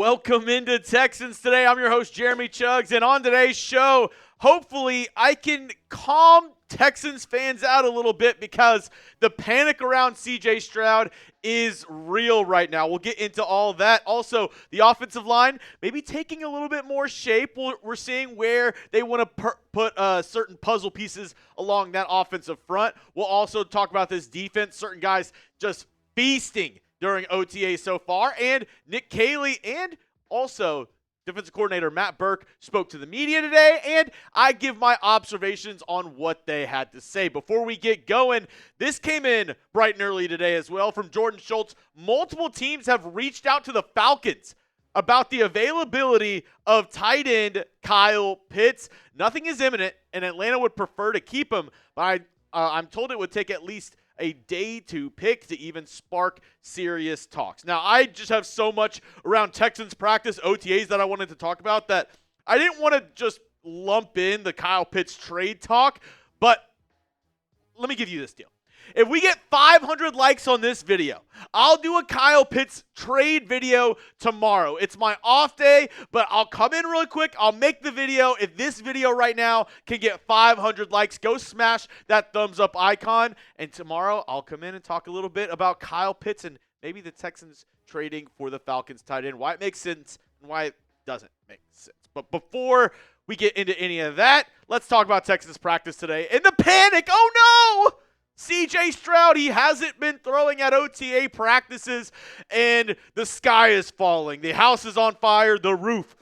Welcome into Texans Today. I'm your host, Jeremy Chuggs, and on today's show, hopefully I can calm Texans fans out a little bit because the panic around CJ Stroud is real right now. We'll get into all that. Also, the offensive line maybe taking a little bit more shape. We're seeing where they want to put certain puzzle pieces along that offensive front. We'll also talk about this defense. Certain guys just feasting during OTA so far, and Nick Caley and also defensive coordinator Matt Burke spoke to the media today, and I give my observations on what they had to say. Before we get going, this came in bright and early today as well from Jordan Schultz. Multiple teams have reached out to the Falcons about the availability of tight end Kyle Pitts. Nothing is imminent, and Atlanta would prefer to keep him, but I'm told it would take at least a day to pick to even spark serious talks. Now, I just have so much around Texans practice, OTAs that I wanted to talk about that I didn't want to just lump in the Kyle Pitts trade talk, but let me give you this deal. If we get 500 likes on this video, I'll do a Kyle Pitts trade video tomorrow. It's my off day, but I'll come in really quick. I'll make the video. If this video right now can get 500 likes, go smash that thumbs up icon. And tomorrow I'll come in and talk a little bit about Kyle Pitts and maybe the Texans trading for the Falcons tight end, why it makes sense and why it doesn't make sense. But before we get into any of that, let's talk about Texans practice today and the panic. Oh no! CJ Stroud, he hasn't been throwing at OTA practices, and the sky is falling. The house is on fire. The roof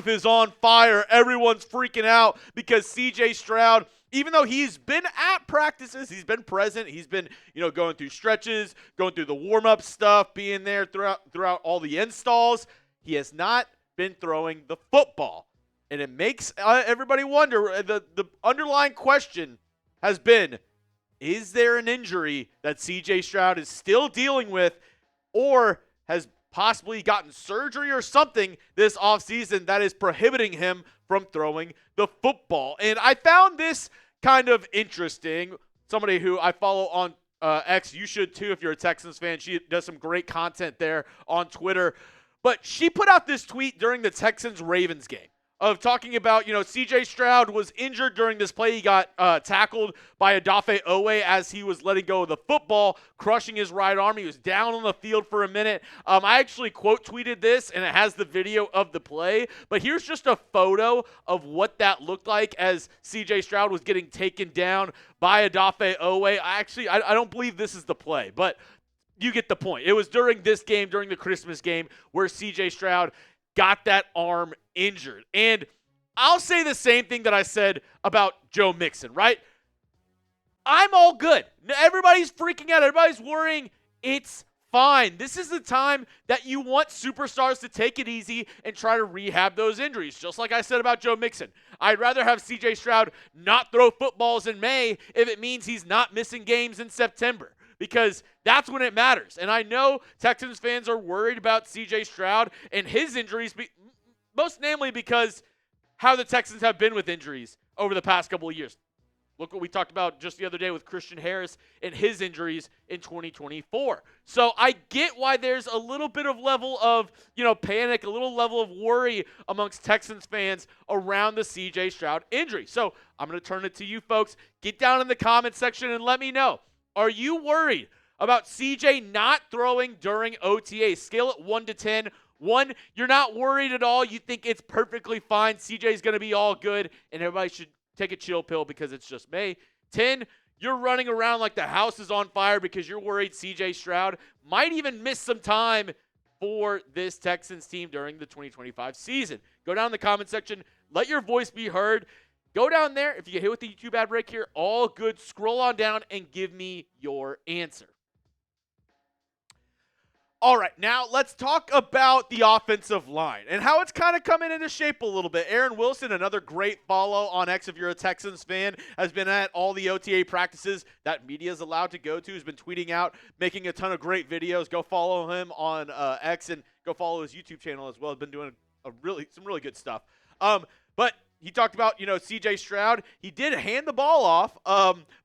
is on fire. Everyone's freaking out because CJ Stroud, even though he's been at practices, he's been present, he's been, going through stretches, going through the warm-up stuff, being there throughout all the installs, he has not been throwing the football. And it makes everybody wonder. The underlying question has been, is there an injury that CJ Stroud is still dealing with or has possibly gotten surgery or something this offseason that is prohibiting him from throwing the football? And I found this kind of interesting. Somebody who I follow on X, you should too if you're a Texans fan. She does some great content there on Twitter. But she put out this tweet during the Texans-Ravens game of talking about, CJ Stroud was injured during this play. He got tackled by Odafe Oweh as he was letting go of the football, crushing his right arm. He was down on the field for a minute. I actually quote tweeted this, and it has the video of the play. But here's just a photo of what that looked like as CJ Stroud was getting taken down by Odafe Oweh. I don't believe this is the play, but you get the point. It was during this game, during the Christmas game, where CJ Stroud got that arm injured. And I'll say the same thing that I said about Joe Mixon, right? I'm all good. Everybody's freaking out. Everybody's worrying. It's fine. This is the time that you want superstars to take it easy and try to rehab those injuries. Just like I said about Joe Mixon. I'd rather have CJ Stroud not throw footballs in May if it means he's not missing games in September, because that's when it matters. And I know Texans fans are worried about CJ Stroud and his injuries, most namely because how the Texans have been with injuries over the past couple of years. Look what we talked about just the other day with Christian Harris and his injuries in 2024. So I get why there's a little bit of level of, panic, a little level of worry amongst Texans fans around the CJ Stroud injury. So I'm going to turn it to you folks. Get down in the comment section and let me know. Are you worried about CJ not throwing during OTA? Scale it 1 to 10. 1, you're not worried at all. You think it's perfectly fine. CJ's going to be all good, and everybody should take a chill pill because it's just May. 10, you're running around like the house is on fire because you're worried CJ Stroud might even miss some time for this Texans team during the 2025 season. Go down in the comment section. Let your voice be heard. Go down there. If you get hit with the YouTube ad break here, all good. Scroll on down and give me your answer. All right, now let's talk about the offensive line and how it's kind of coming into shape a little bit. Aaron Wilson, another great follow on X if you're a Texans fan, has been at all the OTA practices that media is allowed to go to. He's been tweeting out, making a ton of great videos. Go follow him on X and go follow his YouTube channel as well. He's been doing some really good stuff. But he talked about, CJ Stroud. He did hand the ball off,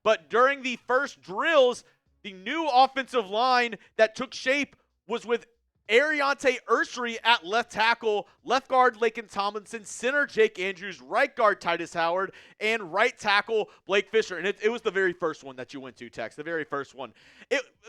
but during the first drills, the new offensive line that took shape was with Ariante Ursery at left tackle, left guard Laken Tomlinson, center Jake Andrews, right guard Titus Howard, and right tackle Blake Fisher. And it was the very first one that you went to, Tex, the very first one.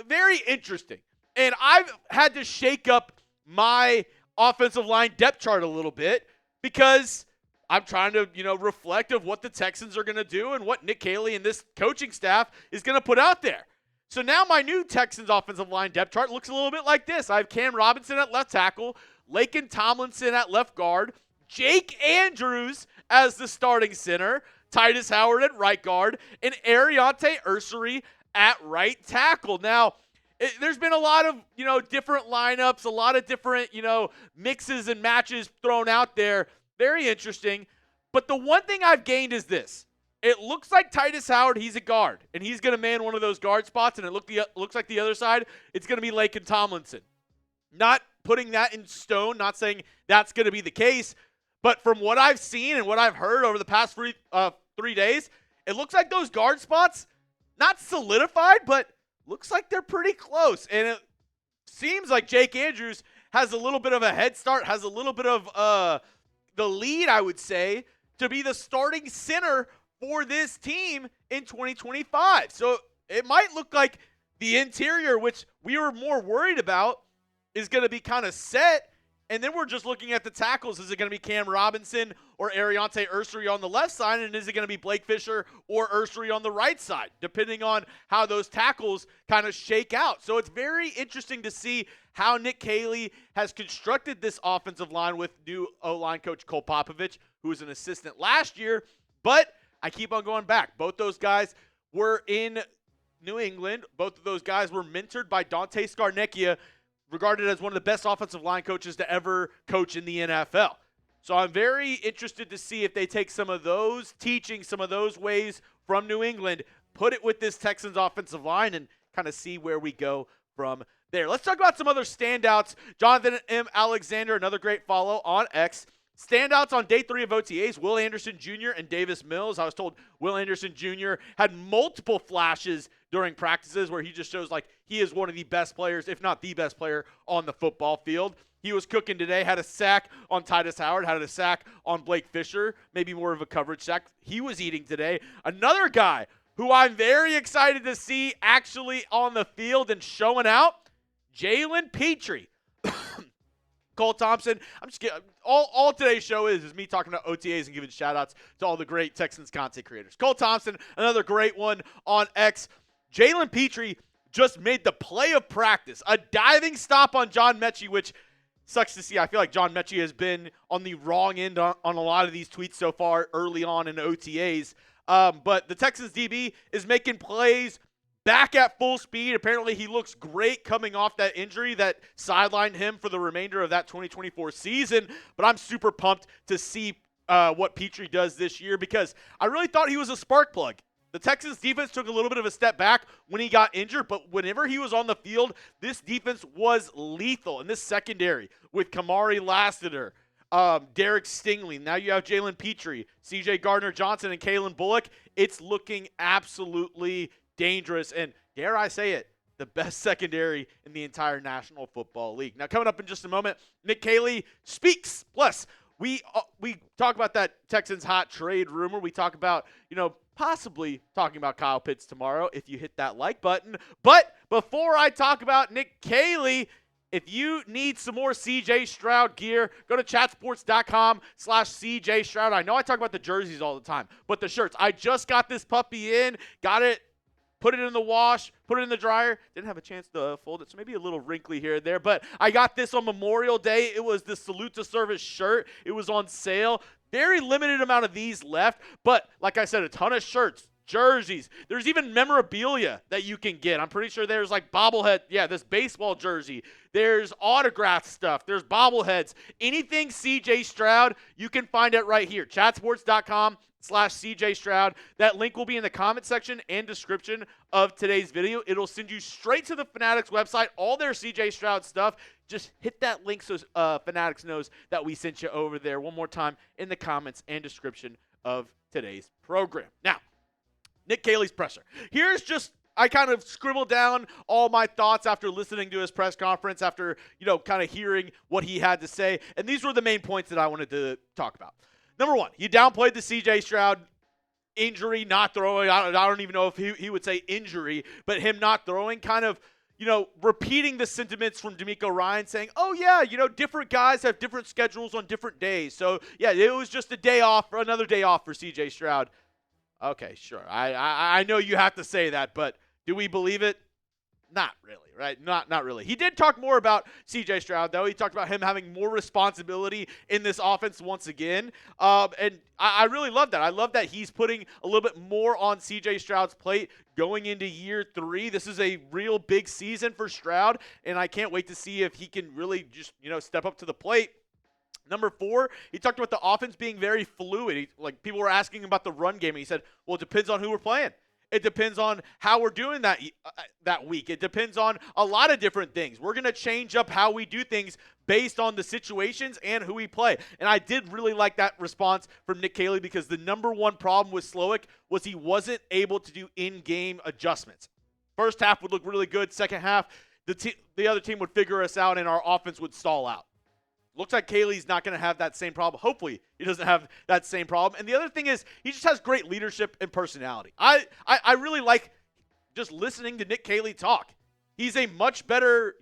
Very interesting. And I've had to shake up my offensive line depth chart a little bit because I'm trying to, reflect of what the Texans are going to do and what Nick Caley and this coaching staff is going to put out there. So now my new Texans offensive line depth chart looks a little bit like this. I have Cam Robinson at left tackle, Laken Tomlinson at left guard, Jake Andrews as the starting center, Titus Howard at right guard, and Ariante Ursery at right tackle. Now, there's been a lot of, different lineups, a lot of different, mixes and matches thrown out there. Very interesting. But the one thing I've gained is this. It looks like Titus Howard, he's a guard, and he's going to man one of those guard spots, and it looks like the other side, it's going to be Laken Tomlinson. Not putting that in stone, not saying that's going to be the case, but from what I've seen and what I've heard over the past 3 days, it looks like those guard spots, not solidified, but looks like they're pretty close. And it seems like Jake Andrews has a little bit of a head start, has a little bit of the lead, I would say, to be the starting center for this team in 2025. So it might look like the interior, which we were more worried about, is going to be kind of set. And then we're just looking at the tackles. Is it going to be Cam Robinson or Ariante Ursery on the left side? And is it going to be Blake Fisher or Ursery on the right side, depending on how those tackles kind of shake out? So it's very interesting to see how Nick Caley has constructed this offensive line with new O-line coach Cole Popovich, who was an assistant last year. But I keep on going back. Both those guys were in New England. Both of those guys were mentored by Dante Scarnecchia, regarded as one of the best offensive line coaches to ever coach in the NFL. So I'm very interested to see if they take some of those teachings, some of those ways from New England, put it with this Texans offensive line, and kind of see where we go from there. Let's talk about some other standouts. Jonathan M. Alexander, another great follow on X. Standouts on day 3 of OTAs, Will Anderson Jr. and Davis Mills. I was told Will Anderson Jr. had multiple flashes during practices where he just shows like he is one of the best players, if not the best player, on the football field. He was cooking today, had a sack on Titus Howard, had a sack on Blake Fisher, maybe more of a coverage sack. He was eating today. Another guy who I'm very excited to see actually on the field and showing out, Jalen Pitre. Cole Thompson. I'm just kidding. All today's show is me talking about OTAs and giving shout-outs to all the great Texans content creators. Cole Thompson, another great one on X. Jalen Pitre just made the play of practice, a diving stop on John Mechie, which sucks to see. I feel like John Mechie has been on the wrong end on a lot of these tweets so far early on in OTAs. But the Texans DB is making plays back at full speed. Apparently, he looks great coming off that injury that sidelined him for the remainder of that 2024 season. But I'm super pumped to see what Pitre does this year because I really thought he was a spark plug. The Texans defense took a little bit of a step back when he got injured, but whenever he was on the field, this defense was lethal. And this secondary with Kamari Lassiter, Derek Stingley, now you have Jalen Pitre, CJ Gardner-Johnson, and Kalen Bullock. It's looking absolutely dangerous, and dare I say it, the best secondary in the entire National Football League. Now, coming up in just a moment, Nick Caley speaks. Plus, we talk about that Texans hot trade rumor. We talk about, possibly talking about Kyle Pitts tomorrow if you hit that like button. But before I talk about Nick Caley, if you need some more CJ Stroud gear, go to chatsports.com/CJ Stroud. I know I talk about the jerseys all the time, but the shirts. I just got this puppy in, got it, put it in the wash, put it in the dryer. Didn't have a chance to fold it, so maybe a little wrinkly here and there. But I got this on Memorial Day. It was the Salute to Service shirt. It was on sale. Very limited amount of these left. But like I said, a ton of shirts, jerseys. There's even memorabilia that you can get. I'm pretty sure there's like bobblehead. Yeah, this baseball jersey. There's autographed stuff. There's bobbleheads. Anything CJ Stroud, you can find it right here. chatsports.com/CJ Stroud. That link will be in the comment section and description of today's video. It'll send you straight to the Fanatics website, all their CJ Stroud stuff. Just hit that link so Fanatics knows that we sent you over there one more time in the comments and description of today's program. Now, Nick Caley's presser. Here's just I kind of scribbled down all my thoughts after listening to his press conference, after, kind of hearing what he had to say. And these were the main points that I wanted to talk about. Number one, he downplayed the CJ Stroud injury, not throwing. I don't even know if he would say injury, but him not throwing, kind of, repeating the sentiments from D'Amico Ryan saying, oh, yeah, different guys have different schedules on different days. So, yeah, it was just a day off, another day off for CJ Stroud. Okay, sure. I know you have to say that, but do we believe it? Not really, right? Not really. He did talk more about CJ Stroud, though. He talked about him having more responsibility in this offense once again. And I really love that. I love that he's putting a little bit more on CJ Stroud's plate going into year 3. This is a real big season for Stroud, and I can't wait to see if he can really just, step up to the plate. Number 4, he talked about the offense being very fluid. People were asking about the run game, and he said, well, it depends on who we're playing. It depends on how we're doing that week. It depends on a lot of different things. We're going to change up how we do things based on the situations and who we play. And I did really like that response from Nick Caley, because the number one problem with Slowick was he wasn't able to do in-game adjustments. First half would look really good. Second half, the other team would figure us out and our offense would stall out. Looks like Caley's not going to have that same problem. Hopefully, he doesn't have that same problem. And the other thing is, he just has great leadership and personality. I really like just listening to Nick Caley talk. He's a much better,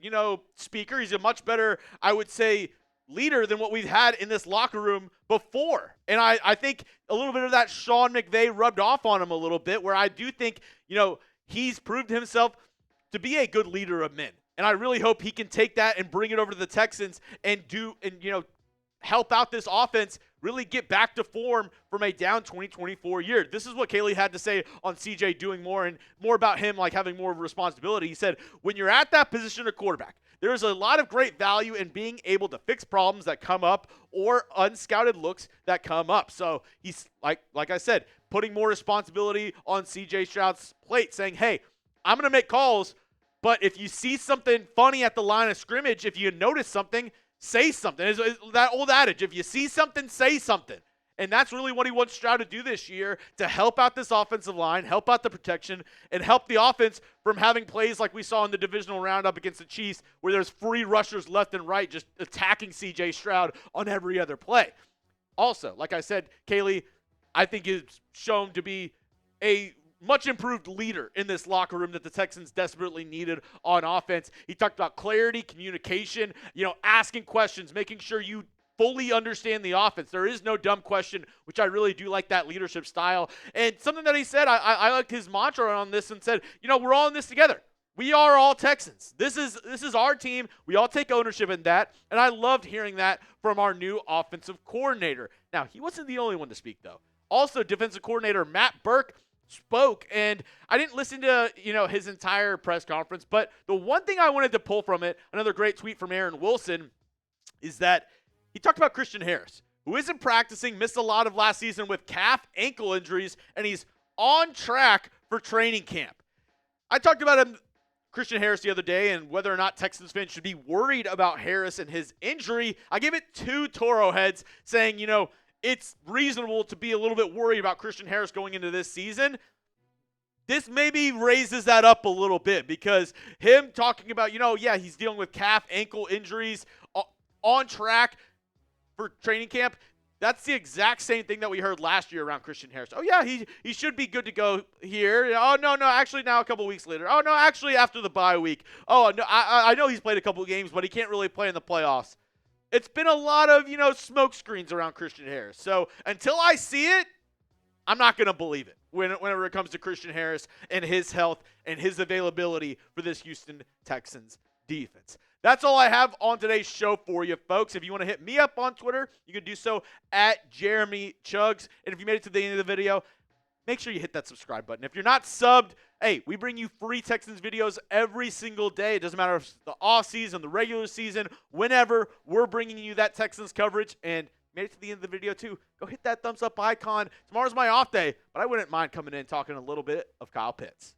speaker. He's a much better, I would say, leader than what we've had in this locker room before. And I think a little bit of that Sean McVay rubbed off on him a little bit, where I do think, he's proved himself to be a good leader of men. And I really hope he can take that and bring it over to the Texans and help out this offense, really get back to form from a down 2024 year. This is what Caley had to say on CJ doing more, and more about him having more responsibility. He said, when you're at that position of quarterback, there is a lot of great value in being able to fix problems that come up or unscouted looks that come up. So he's, like I said, putting more responsibility on CJ Stroud's plate, saying, hey, I'm going to make calls, but if you see something funny at the line of scrimmage, if you notice something, say something. It's that old adage, if you see something, say something. And that's really what he wants Stroud to do this year, to help out this offensive line, help out the protection, and help the offense from having plays like we saw in the divisional roundup against the Chiefs, where there's free rushers left and right just attacking CJ Stroud on every other play. Also, like I said, Caley, I think, is shown to be a much improved leader in this locker room that the Texans desperately needed on offense. He talked about clarity, communication, asking questions, making sure you fully understand the offense. There is no dumb question, which I really do like that leadership style. And something that he said, I liked his mantra on this, and said, we're all in this together. We are all Texans. This is our team. We all take ownership in that. And I loved hearing that from our new offensive coordinator. Now, he wasn't the only one to speak, though. Also, defensive coordinator Matt Burke spoke, and I didn't listen to, his entire press conference, but the one thing I wanted to pull from it, another great tweet from Aaron Wilson, is that he talked about Christian Harris, who isn't practicing, missed a lot of last season with calf, ankle injuries, and he's on track for training camp. I talked about Christian Harris the other day, and whether or not Texans fans should be worried about Harris and his injury. I gave it 2 Toro heads, saying, it's reasonable to be a little bit worried about Christian Harris going into this season. This maybe raises that up a little bit, because him talking about, he's dealing with calf, ankle injuries, on track for training camp. That's the exact same thing that we heard last year around Christian Harris. Oh, yeah, he should be good to go here. Oh, no, actually now a couple weeks later. Oh, no, actually after the bye week. Oh, no, I know he's played a couple of games, but he can't really play in the playoffs. It's been a lot of, smoke screens around Christian Harris. So until I see it, I'm not going to believe it whenever it comes to Christian Harris and his health and his availability for this Houston Texans defense. That's all I have on today's show for you, folks. If you want to hit me up on Twitter, you can do so at Jeremy Chuggs. And if you made it to the end of the video, make sure you hit that subscribe button. If you're not subbed, hey, we bring you free Texans videos every single day. It doesn't matter if it's the off season, the regular season, whenever, we're bringing you that Texans coverage. And made it to the end of the video too, go hit that thumbs up icon. Tomorrow's my off day, but I wouldn't mind coming in and talking a little bit of Kyle Pitts.